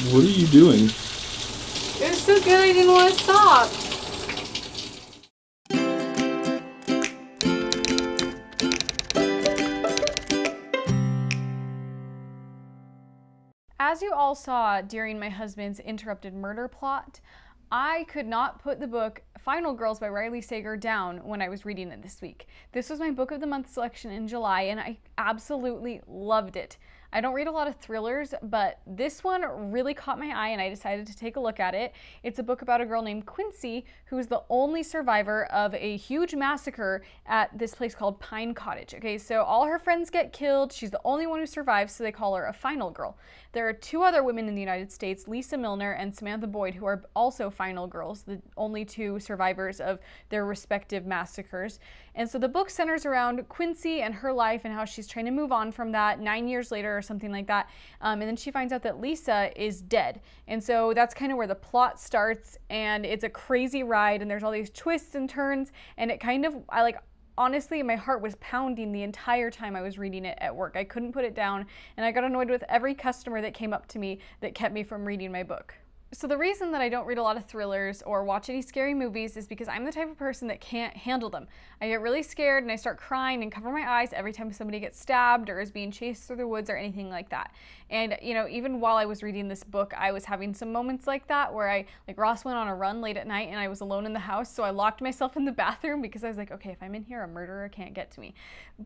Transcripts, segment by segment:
What are you doing? It was so good I didn't want to stop. As you all saw during my husband's interrupted murder plot, I could not put the book Final Girls by Riley Sager down when I was reading it this week. This was my book of the month selection in July, and I absolutely loved it. I don't read a lot of thrillers, but this one really caught my eye and I decided to take a look at it. It's a book about a girl named Quincy who is the only survivor of a huge massacre at this place called Pine Cottage. Okay, so all her friends get killed. She's the only one who survives, so they call her a final girl. There are two other women in the United States, Lisa Milner and Samantha Boyd, who are also final girls, the only two survivors of their respective massacres. And so the book centers around Quincy and her life and how she's trying to move on from that 9 years later or something like that. And then she finds out that Lisa is dead. And so that's kind of where the plot starts, and it's a crazy ride and there's all these twists and turns, and it kind of, honestly, my heart was pounding the entire time I was reading it at work. I couldn't put it down, and I got annoyed with every customer that came up to me that kept me from reading my book. So the reason that I don't read a lot of thrillers or watch any scary movies is because I'm the type of person that can't handle them. I get really scared and I start crying and cover my eyes every time somebody gets stabbed or is being chased through the woods or anything like that. And you know, even while I was reading this book, I was having some moments like that where Ross went on a run late at night and I was alone in the house, so I locked myself in the bathroom because I was like, okay, if I'm in here, a murderer can't get to me.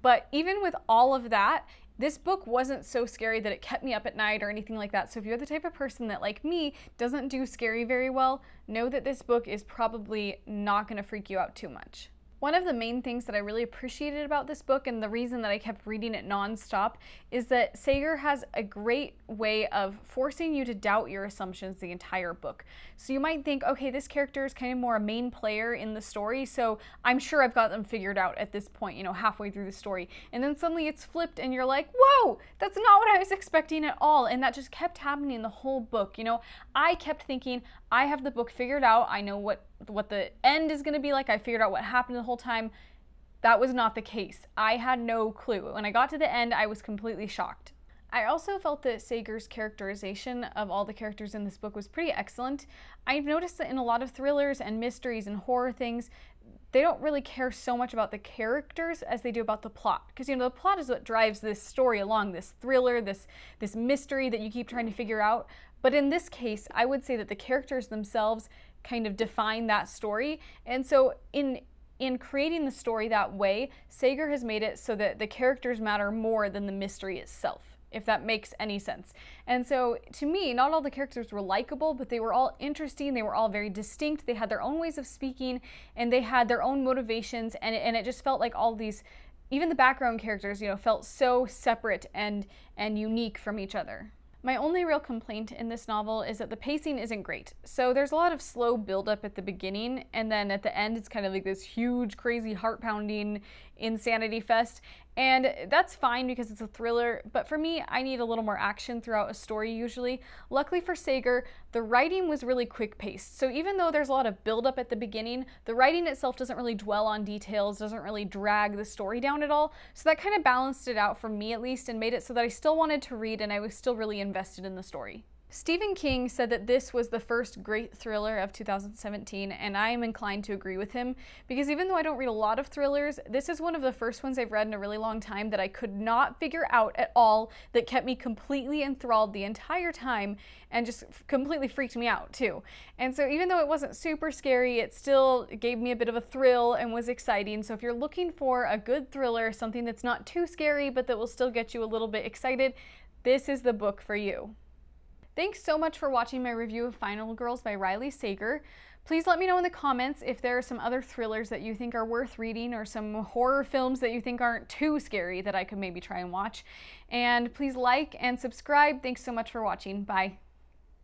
But even with all of that, this book wasn't so scary that it kept me up at night or anything like that. So if you're the type of person that, like me, doesn't do scary very well, know that this book is probably not going to freak you out too much. One of the main things that I really appreciated about this book, and the reason that I kept reading it nonstop, is that Sager has a great way of forcing you to doubt your assumptions the entire book. So you might think, okay, this character is kind of more a main player in the story, so I'm sure I've got them figured out at this point, you know, halfway through the story. And then suddenly it's flipped and you're like, whoa, that's not what I was expecting at all. And that just kept happening the whole book. You know, I kept thinking, I have the book figured out. I know what the end is going to be like. I figured out what happened the whole time. That was not the case. I had no clue. When I got to the end, I was completely shocked. I also felt that Sager's characterization of all the characters in this book was pretty excellent. I've noticed that in a lot of thrillers and mysteries and horror things, they don't really care so much about the characters as they do about the plot. Because, you know, the plot is what drives this story along, this thriller, this mystery that you keep trying to figure out. But in this case, I would say that the characters themselves kind of define that story. And so in creating the story that way, Sager has made it so that the characters matter more than the mystery itself, if that makes any sense. And so to me, not all the characters were likable, but they were all interesting. They were all very distinct. They had their own ways of speaking and they had their own motivations. And it just felt like all these, even the background characters, you know, felt so separate and unique from each other. My only real complaint in this novel is that the pacing isn't great. So there's a lot of slow buildup at the beginning, and then at the end it's kind of like this huge, crazy, heart-pounding insanity fest. And that's fine because it's a thriller, but for me, I need a little more action throughout a story usually. Luckily for Sager, the writing was really quick-paced. So even though there's a lot of buildup at the beginning, the writing itself doesn't really dwell on details, doesn't really drag the story down at all. So that kind of balanced it out for me at least and made it so that I still wanted to read and I was still really invested in the story. Stephen King said that this was the first great thriller of 2017, and I am inclined to agree with him, because even though I don't read a lot of thrillers, this is one of the first ones I've read in a really long time that I could not figure out at all, that kept me completely enthralled the entire time and just completely freaked me out too. And so even though it wasn't super scary, it still gave me a bit of a thrill and was exciting. So if you're looking for a good thriller, something that's not too scary but that will still get you a little bit excited, this is the book for you. Thanks so much for watching my review of Final Girls by Riley Sager. Please let me know in the comments if there are some other thrillers that you think are worth reading or some horror films that you think aren't too scary that I could maybe try and watch. And please like and subscribe. Thanks so much for watching. Bye.